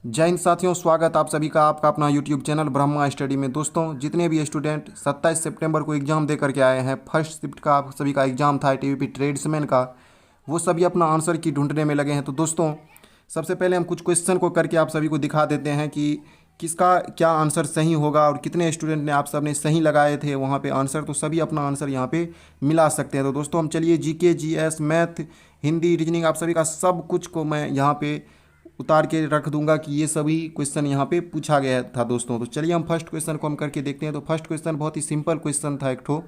जय हिंद साथियों, स्वागत आप सभी का आपका अपना यूट्यूब चैनल ब्रह्मा स्टडी में। दोस्तों, जितने भी स्टूडेंट 27 सितंबर को एग्ज़ाम दे करके आए हैं, फर्स्ट शिफ्ट का आप सभी का एग्ज़ाम था टीवीपी ट्रेड्समैन का, वो सभी अपना आंसर की ढूंढने में लगे हैं। तो दोस्तों, सबसे पहले हम कुछ क्वेश्चन को करके आप सभी को दिखा देते हैं कि किसका क्या आंसर सही होगा और कितने स्टूडेंट ने आप सब ने सही लगाए थे वहाँ पे आंसर। तो सभी अपना आंसर यहाँ पे मिला सकते हैं। तो दोस्तों, हम चलिए GK, GS, math, Hindi, reasoning आप सभी का सब कुछ को मैं यहाँ पे उतार के रख दूंगा कि ये सभी क्वेश्चन यहाँ पे पूछा गया था दोस्तों। तो चलिए हम फर्स्ट क्वेश्चन को हम करके देखते हैं। तो फर्स्ट क्वेश्चन बहुत ही सिंपल क्वेश्चन था एक ठो,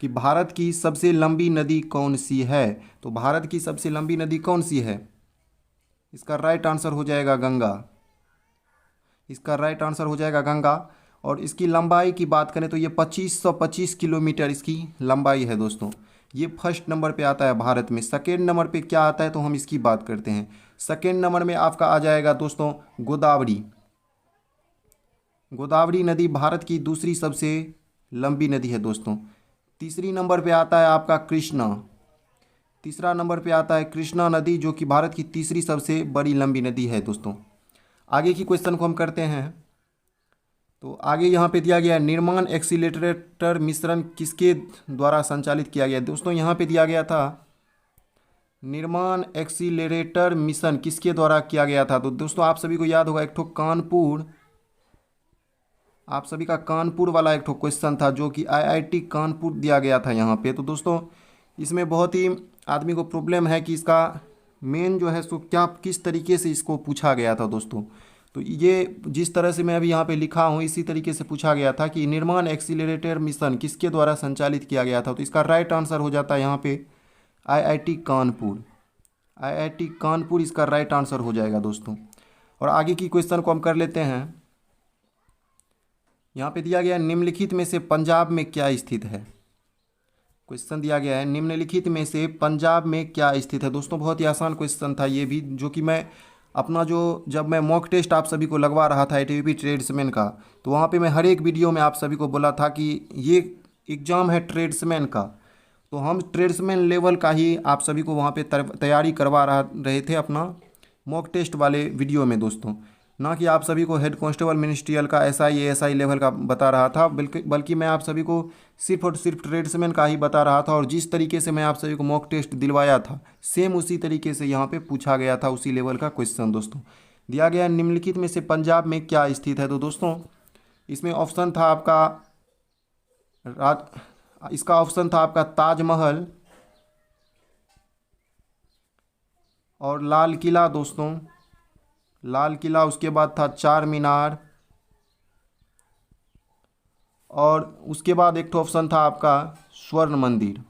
कि भारत की सबसे लंबी नदी कौन सी है। तो भारत की सबसे लंबी नदी कौन सी है? इसका राइट आंसर हो जाएगा गंगा। इसका राइट आंसर हो जाएगा गंगा। और इसकी लंबाई की बात करें तो ये 2525 किलोमीटर इसकी लंबाई है दोस्तों। ये फर्स्ट नंबर पे आता है भारत में। सेकेंड नंबर पे क्या आता है तो हम इसकी बात करते हैं। सेकेंड नंबर में आपका आ जाएगा दोस्तों गोदावरी। गोदावरी नदी भारत की दूसरी सबसे लंबी नदी है दोस्तों। तीसरी नंबर पे आता है आपका कृष्णा। तीसरा नंबर पे आता है कृष्णा नदी, जो कि भारत की तीसरी सबसे बड़ी लंबी नदी है दोस्तों। आगे की क्वेश्चन को हम करते हैं। तो आगे यहाँ पे दिया गया है, निर्माण एक्सीलरेटर मिश्रण किसके द्वारा संचालित किया गया। दोस्तों, यहाँ पे दिया गया था निर्माण एक्सीलरेटर मिशन किसके द्वारा किया गया था। तो दोस्तों, आप सभी को याद होगा एक ठो कानपुर, आप सभी का कानपुर वाला एक ठो क्वेश्चन था जो कि आईआईटी कानपुर दिया गया था यहाँ पे। तो दोस्तों, इसमें बहुत ही आदमी को प्रॉब्लम है कि इसका मेन जो है सो क्या किस तरीके से इसको पूछा गया था दोस्तों। तो ये जिस तरह से मैं अभी यहाँ पे लिखा हूँ इसी तरीके से पूछा गया था कि निर्माण एक्सीलरेटर मिशन किसके द्वारा संचालित किया गया था। तो इसका राइट आंसर हो जाता है यहाँ पे आईआईटी कानपुर। आईआईटी कानपुर इसका राइट आंसर हो जाएगा दोस्तों। और आगे की क्वेश्चन को हम कर लेते हैं। यहाँ पे दिया गया है, निम्नलिखित में से पंजाब में क्या स्थित है। क्वेश्चन दिया गया है, निम्नलिखित में से पंजाब में क्या स्थित है। दोस्तों, बहुत ही आसान क्वेश्चन था ये भी, जो कि मैं अपना जो जब मैं मॉक टेस्ट आप सभी को लगवा रहा था टीवीपी ट्रेड्समैन का, तो वहाँ पे मैं हर एक वीडियो में आप सभी को बोला था कि ये एग्ज़ाम है ट्रेड्समैन का, तो हम ट्रेड्समैन लेवल का ही आप सभी को वहाँ पे तैयारी करवा रहे थे अपना मॉक टेस्ट वाले वीडियो में दोस्तों। ना कि आप सभी को हेड कांस्टेबल मिनिस्ट्रियल का एसआई एएसआई लेवल का बता रहा था, बल्कि मैं आप सभी को सिर्फ और सिर्फ ट्रेड्समैन का ही बता रहा था। और जिस तरीके से मैं आप सभी को मॉक टेस्ट दिलवाया था सेम उसी तरीके से यहाँ पे पूछा गया था, उसी लेवल का क्वेश्चन दोस्तों। दिया गया निम्नलिखित में से पंजाब में क्या स्थित है। तो दोस्तों, इसमें ऑप्शन था आपका इसका ऑप्शन था आपका ताजमहल और लाल किला दोस्तों। लाल किला, उसके बाद था चार मीनार, और उसके बाद एक तो ऑप्शन था आपका स्वर्ण मंदिर।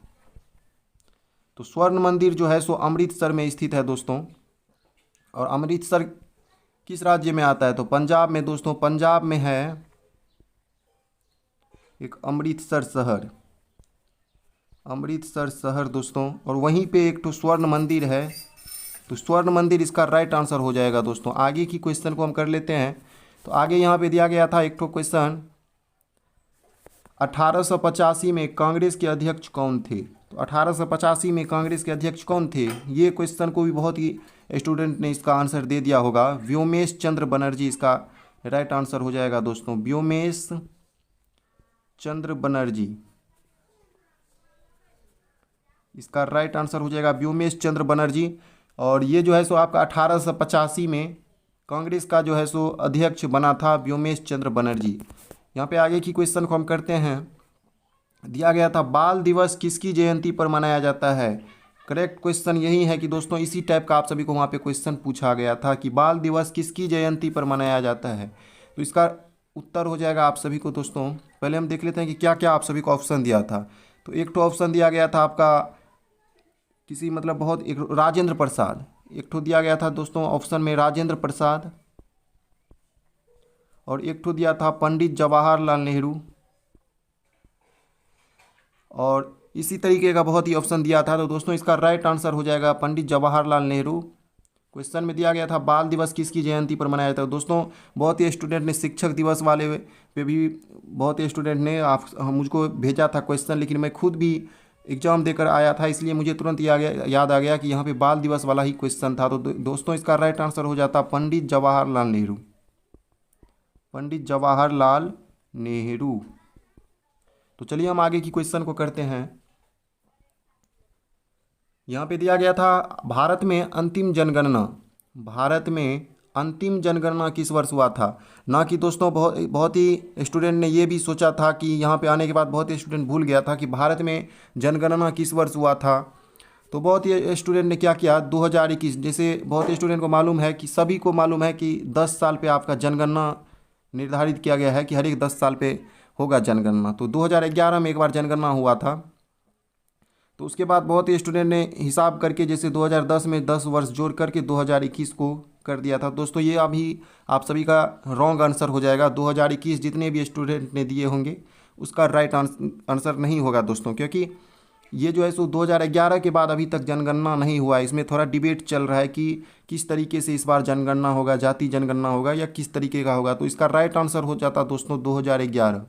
तो स्वर्ण मंदिर जो है सो अमृतसर में स्थित है दोस्तों। और अमृतसर किस राज्य में आता है तो पंजाब में दोस्तों। पंजाब में है एक अमृतसर शहर, अमृतसर शहर दोस्तों। और वहीं पे एक तो स्वर्ण मंदिर है, तो स्वर्ण मंदिर इसका राइट आंसर हो जाएगा दोस्तों। आगे की क्वेश्चन को हम कर लेते हैं। तो आगे यहाँ पे दिया गया था एक तो क्वेश्चन, 1885 में कांग्रेस के अध्यक्ष कौन थे। तो 1885 में कांग्रेस के अध्यक्ष कौन थे, ये क्वेश्चन को भी बहुत ही स्टूडेंट ने इसका आंसर दे दिया होगा। व्योमेश चंद्र बनर्जी इसका राइट आंसर हो जाएगा दोस्तों। व्योमेश चंद्र बनर्जी इसका राइट आंसर हो जाएगा, व्योमेश चंद्र बनर्जी। और ये जो है सो आपका 1885 में कांग्रेस का जो है सो अध्यक्ष बना था व्योमेश चंद्र बनर्जी। यहाँ पे आगे की क्वेश्चन को हम करते हैं। दिया गया था बाल दिवस किसकी जयंती पर मनाया जाता है। करेक्ट क्वेश्चन यही है कि दोस्तों इसी टाइप का आप सभी को वहाँ पे क्वेश्चन पूछा गया था कि बाल दिवस किसकी जयंती पर मनाया जाता है। तो इसका उत्तर हो जाएगा आप सभी को दोस्तों। पहले हम देख लेते हैं कि क्या क्या आप सभी को ऑप्शन दिया था। तो एक तो ऑप्शन दिया गया था आपका किसी मतलब बहुत एक राजेंद्र प्रसाद, एक ठो दिया गया था दोस्तों ऑप्शन में राजेंद्र प्रसाद, और एक ठो दिया था पंडित जवाहरलाल नेहरू। और इसी तरीके का बहुत ही ऑप्शन दिया था। तो दोस्तों, इसका राइट आंसर हो जाएगा पंडित जवाहरलाल नेहरू। क्वेश्चन में दिया गया था बाल दिवस किसकी जयंती पर मनाया जाता है। दोस्तों, बहुत ही स्टूडेंट ने शिक्षक दिवस वाले पे भी बहुत ही स्टूडेंट ने आप मुझको भेजा था क्वेश्चन, लेकिन मैं खुद भी एग्जाम देकर आया था, इसलिए मुझे तुरंत याद आ गया कि यहाँ पे बाल दिवस वाला ही क्वेश्चन था। तो दोस्तों इसका राइट आंसर हो जाता पंडित जवाहरलाल नेहरू। पंडित जवाहरलाल नेहरू। तो चलिए हम आगे की क्वेश्चन को करते हैं। यहाँ पे दिया गया था भारत में अंतिम जनगणना, भारत में अंतिम जनगणना किस वर्ष हुआ था। ना कि दोस्तों बहुत बहुत ही स्टूडेंट ने ये भी सोचा था कि यहाँ पे आने के बाद बहुत ही स्टूडेंट भूल गया था कि भारत में जनगणना किस वर्ष हुआ था। तो बहुत ही स्टूडेंट ने क्या किया 2021, जैसे बहुत स्टूडेंट को मालूम है कि सभी को मालूम है कि 10 साल पे आपका जनगणना निर्धारित किया गया है कि हर एक 10 साल पे होगा जनगणना। तो 2011 में एक बार जनगणना हुआ था। तो उसके बाद बहुत ही स्टूडेंट ने हिसाब करके जैसे 2010 में 10 वर्ष जोड़ करके 2021 को कर दिया था। दोस्तों ये अभी आप सभी का रॉन्ग आंसर हो जाएगा। 2021 जितने भी स्टूडेंट ने दिए होंगे उसका राइट आंसर नहीं होगा दोस्तों, क्योंकि ये जो है सो 2011 के बाद अभी तक जनगणना नहीं हुआ है। इसमें थोड़ा डिबेट चल रहा है कि किस तरीके से इस बार जनगणना होगा, जाति जनगणना होगा या किस तरीके का होगा। तो इसका राइट आंसर हो जाता दोस्तों 2011।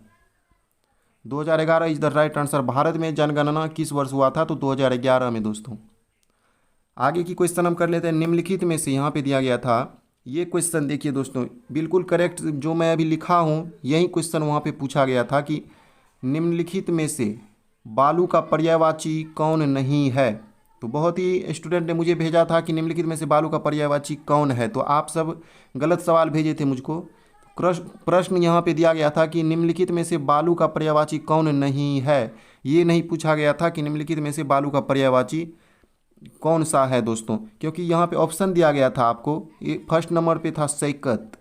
2011 is the right answer. Bharat में जनगणना किस वर्ष हुआ था, तो 2011 में दोस्तों। आगे की क्वेश्चन हम कर लेते हैं। निम्नलिखित में से यहाँ पे दिया गया था ये क्वेश्चन, देखिए दोस्तों बिल्कुल करेक्ट जो मैं अभी लिखा हूँ यही क्वेश्चन वहाँ पे पूछा गया था कि निम्नलिखित में से बालू का पर्यायवाची कौन नहीं है। तो बहुत ही स्टूडेंट ने मुझे भेजा था कि निम्नलिखित में से बालू का पर्यायवाची कौन है। तो आप सब गलत सवाल भेजे थे मुझको। प्रश्न यहाँ पे दिया गया था कि निम्नलिखित में से बालू का पर्यायवाची कौन नहीं है। ये नहीं पूछा गया था कि निम्नलिखित में से बालू का पर्यायवाची कौन सा है दोस्तों, क्योंकि यहाँ पे ऑप्शन दिया गया था आपको। ये फर्स्ट नंबर पे था सैकत,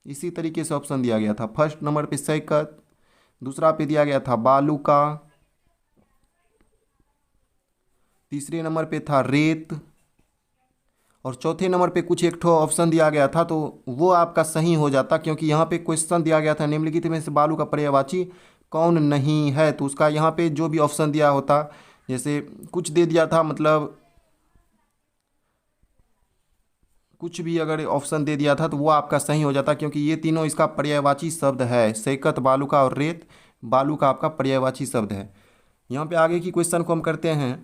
इसी तरीके से ऑप्शन दिया गया था। फर्स्ट नंबर पे सैकत, दूसरा पे दिया गया था बालू का, तीसरे नंबर पे था रेत और चौथे नंबर पे कुछ एक ठो ऑप्शन दिया गया था। तो वो आपका सही हो जाता, क्योंकि यहाँ पे क्वेश्चन दिया गया था निम्नलिखित में से बालू का पर्यायवाची कौन नहीं है। तो उसका यहाँ पे जो भी ऑप्शन दिया होता, जैसे कुछ दे दिया था, मतलब कुछ भी अगर ऑप्शन दे दिया था तो वो आपका सही हो जाता, क्योंकि ये तीनों इसका पर्यायवाची शब्द है। सैकत, बालू का और रेत बालू का आपका पर्यायवाची शब्द है। यहाँ पे आगे की क्वेश्चन को हम करते हैं।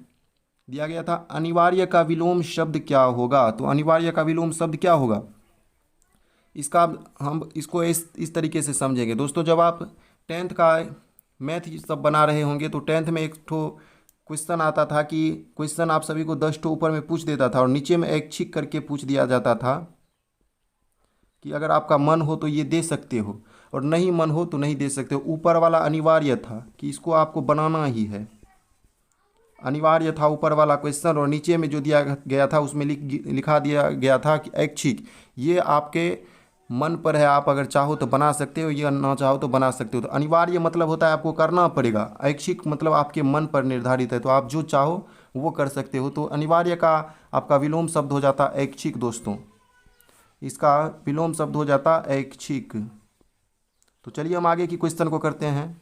दिया गया था अनिवार्य का विलोम शब्द क्या होगा। तो अनिवार्य का विलोम शब्द क्या होगा, इसका हम इसको इस तरीके से समझेंगे दोस्तों। जब आप 10th का मैथ सब बना रहे होंगे तो 10th में एक ठो क्वेश्चन आता था कि क्वेश्चन आप सभी को 10 ठो ऊपर में पूछ देता था और नीचे में एक छिक करके पूछ दिया जाता था कि अगर आपका मन हो तो ये दे सकते हो और नहीं मन हो तो नहीं दे सकते हो। ऊपर वाला अनिवार्य था कि इसको आपको बनाना ही है, अनिवार्य था ऊपर वाला क्वेश्चन, और नीचे में जो दिया गया था उसमें लिखा दिया गया था कि ऐच्छिक। ये आपके मन पर है, आप अगर चाहो तो बना सकते हो या ना चाहो तो बना सकते हो। तो अनिवार्य मतलब होता है आपको करना पड़ेगा, ऐच्छिक मतलब आपके मन पर निर्धारित है, तो आप जो चाहो वो कर सकते हो। तो अनिवार्य का आपका विलोम शब्द हो जाता ऐच्छिक दोस्तों, इसका विलोम शब्द हो जाता ऐच्छिक। तो चलिए हम आगे की क्वेश्चन को करते हैं।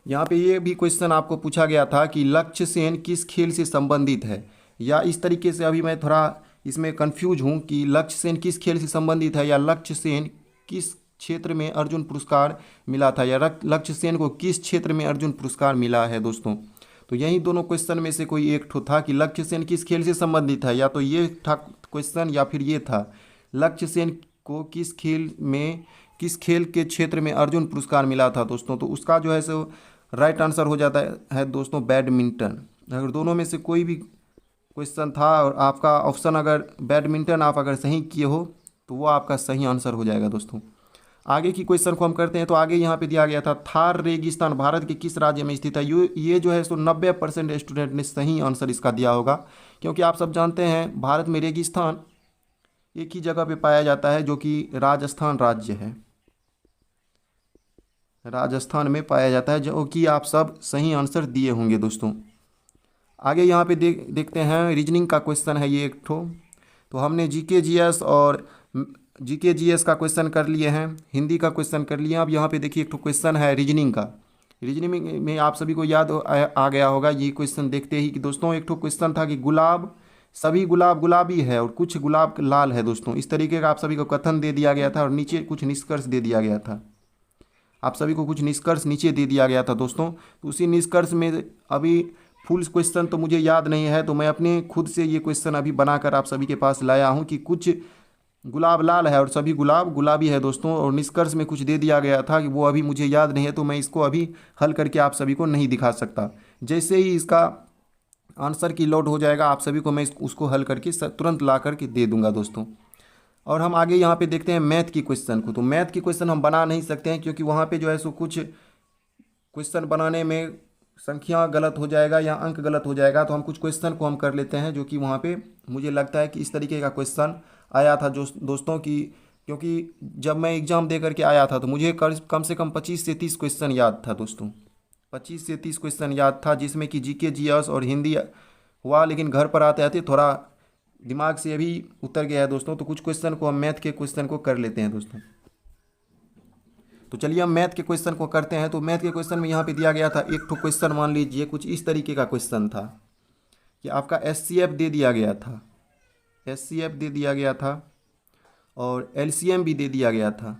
यहाँ पे ये भी क्वेश्चन आपको पूछा गया था कि लक्ष्य सेन किस खेल से संबंधित है, या इस तरीके से अभी मैं थोड़ा इसमें कंफ्यूज हूँ कि लक्ष्य सेन किस खेल से संबंधित है, या लक्ष्य सेन किस क्षेत्र में अर्जुन पुरस्कार मिला था, या लक्ष्य सेन को किस क्षेत्र में अर्जुन पुरस्कार मिला है दोस्तों। तो यही दोनों क्वेश्चन में से कोई एक ठो था कि लक्ष्य सेन किस खेल से संबंधित है, या तो ये था क्वेश्चन या फिर ये था लक्ष्य सेन को किस खेल के क्षेत्र में अर्जुन पुरस्कार मिला था दोस्तों। तो उसका जो है सो राइट आंसर हो जाता है दोस्तों बैडमिंटन। अगर दोनों में से कोई भी क्वेश्चन था और आपका ऑप्शन अगर बैडमिंटन आप अगर सही किए हो तो वो आपका सही आंसर हो जाएगा दोस्तों। आगे की क्वेश्चन को हम करते हैं। तो आगे यहाँ पे दिया गया था थार रेगिस्तान भारत के किस राज्य में स्थित है। ये जो है सो 90% स्टूडेंट ने सही आंसर इसका दिया होगा, क्योंकि आप सब जानते हैं भारत में रेगिस्तान एक ही जगह पे पाया जाता है जो कि राजस्थान राज्य है, राजस्थान में पाया जाता है, जो कि आप सब सही आंसर दिए होंगे दोस्तों। आगे यहाँ पे देखते हैं रीजनिंग का क्वेश्चन है ये एक ठो। तो हमने जीके जीएस और जीके जीएस का क्वेश्चन कर लिए हैं, हिंदी का क्वेश्चन कर लिए हैं। अब यहाँ पे देखिए एक ठो क्वेश्चन है रीजनिंग का। रीजनिंग में आप सभी को याद आ गया होगा ये क्वेश्चन देखते ही कि दोस्तों एक ठो क्वेश्चन था कि गुलाब, सभी गुलाब गुलाबी है और कुछ गुलाब लाल है दोस्तों। इस तरीके का आप सभी को कथन दे दिया गया था और नीचे कुछ निष्कर्ष दे दिया गया था। आप सभी को कुछ निष्कर्ष नीचे दे दिया गया था दोस्तों। तो उसी निष्कर्ष में अभी फुल क्वेश्चन तो मुझे याद नहीं है, तो मैं अपने खुद से ये क्वेश्चन अभी बनाकर आप सभी के पास लाया हूँ कि कुछ गुलाब लाल है और सभी गुलाब गुलाबी है दोस्तों, और निष्कर्ष में कुछ दे दिया गया था कि वो अभी मुझे याद नहीं है, तो मैं इसको अभी हल करके आप सभी को नहीं दिखा सकता। जैसे ही इसका आंसर की लोड हो जाएगा आप सभी को मैं उसको हल करके तुरंत ला करके दे दूंगा दोस्तों। और हम आगे यहाँ पे देखते हैं मैथ की क्वेश्चन को। तो मैथ की क्वेश्चन हम बना नहीं सकते हैं क्योंकि वहाँ पे जो है सो कुछ क्वेश्चन बनाने में संख्या गलत हो जाएगा या अंक गलत हो जाएगा। तो हम कुछ क्वेश्चन को हम कर लेते हैं जो कि वहाँ पे मुझे लगता है कि इस तरीके का क्वेश्चन आया था जो दोस्तों की, क्योंकि जब मैं एग्ज़ाम दे करके आया था तो मुझे कम से कम 25 से 30 क्वेश्चन याद था दोस्तों। 25 से 30 क्वेश्चन याद था, जिसमें कि जीके जीएस और हिंदी हुआ, लेकिन घर पर आते आते थोड़ा दिमाग से अभी उतर गया है दोस्तों। तो कुछ क्वेश्चन को हम मैथ के क्वेश्चन को कर लेते हैं दोस्तों। तो चलिए हम मैथ के क्वेश्चन को करते हैं। तो मैथ के क्वेश्चन में यहाँ पे दिया गया था एक तो क्वेश्चन, मान लीजिए कुछ इस तरीके का क्वेश्चन था कि आपका एचसीएफ दे दिया गया था, एचसीएफ दे दिया गया था और एलसीएम भी दे दिया गया था,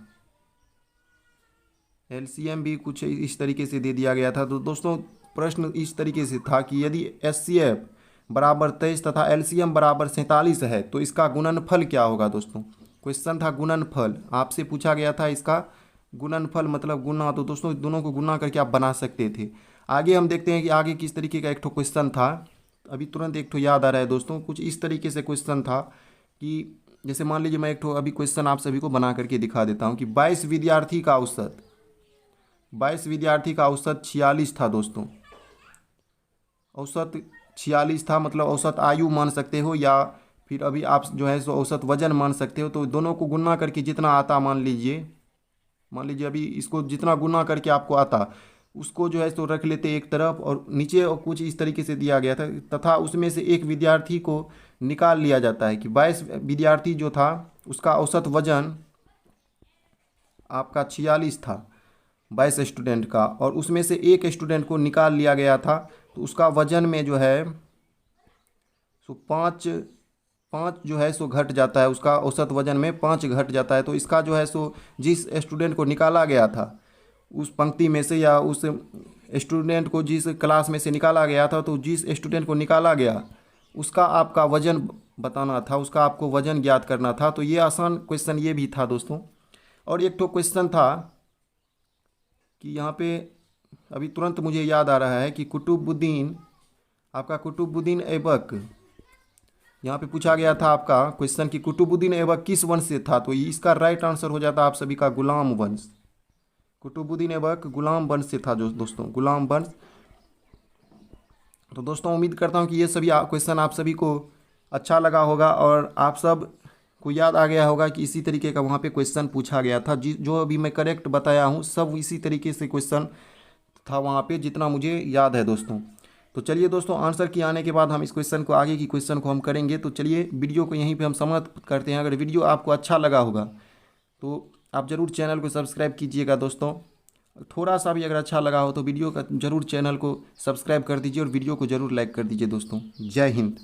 एलसीएम भी कुछ इस तरीके से दे दिया गया था। तो दोस्तों प्रश्न इस तरीके से था कि यदि एचसीएफ बराबर 23 तथा एलसीएम बराबर 47 है तो इसका गुणनफल क्या होगा दोस्तों। क्वेश्चन था गुणनफल, आपसे पूछा गया था इसका गुणनफल मतलब गुना। तो दोस्तों दोनों को गुना करके आप बना सकते थे। आगे हम देखते हैं कि आगे किस तरीके का एक ठो क्वेश्चन था। अभी तुरंत एक ठो याद आ रहा है दोस्तों, कुछ इस तरीके से क्वेश्चन था कि जैसे मान लीजिए मैं एक ठो अभी क्वेश्चन आप सभी को बना करके दिखा देता हूँ कि 22 विद्यार्थी का औसत 46 था दोस्तों। औसत 46 था, मतलब औसत आयु मान सकते हो या फिर अभी आप जो है सो औसत वजन मान सकते हो। तो दोनों को गुना करके जितना आता, मान लीजिए अभी इसको जितना गुना करके आपको आता उसको जो है सो रख लेते एक तरफ, और नीचे और कुछ इस तरीके से दिया गया था तथा उसमें से एक विद्यार्थी को निकाल लिया जाता है कि 22 विद्यार्थी जो था उसका औसत वजन आपका 46 था 22 स्टूडेंट का, और उसमें से एक स्टूडेंट को निकाल लिया गया था। तो उसका वजन में जो है सो पाँच जो है सो घट जाता है, उसका औसत वजन में 5 घट जाता है। तो इसका जो है सो जिस स्टूडेंट को निकाला गया था उस पंक्ति में से या उस स्टूडेंट को जिस क्लास में से निकाला गया था, तो जिस स्टूडेंट को निकाला गया उसका आपका वजन बताना था, उसका आपको वजन ज्ञात करना था। तो ये आसान क्वेश्चन ये भी था दोस्तों। और एक तो क्वेश्चन था कि यहाँ पे अभी तुरंत मुझे याद आ रहा है कि कुतुबुद्दीन ऐबक, यहाँ पे पूछा गया था आपका क्वेश्चन कि कुतुबुद्दीन ऐबक किस वंश से था। तो इसका राइट आंसर हो जाता आप सभी का गुलाम वंश। कुतुबुद्दीन ऐबक गुलाम वंश से था जो दोस्तों, गुलाम वंश। तो दोस्तों उम्मीद करता हूँ कि ये सभी क्वेश्चन आप सभी को अच्छा लगा होगा और आप सब को याद आ गया होगा कि इसी तरीके का वहाँ पे क्वेश्चन पूछा गया था। जो अभी मैं करेक्ट बताया हूँ सब इसी तरीके से क्वेश्चन था वहाँ पे, जितना मुझे याद है दोस्तों। तो चलिए दोस्तों आंसर की आने के बाद हम इस क्वेश्चन को आगे की क्वेश्चन को हम करेंगे। तो चलिए वीडियो को यहीं पे हम समाप्त करते हैं। अगर वीडियो आपको अच्छा लगा होगा तो आप ज़रूर चैनल को सब्सक्राइब कीजिएगा दोस्तों। थोड़ा सा भी अगर अच्छा लगा हो तो वीडियो का ज़रूर चैनल को सब्सक्राइब कर दीजिए और वीडियो को ज़रूर लाइक कर दीजिए दोस्तों। जय हिंद।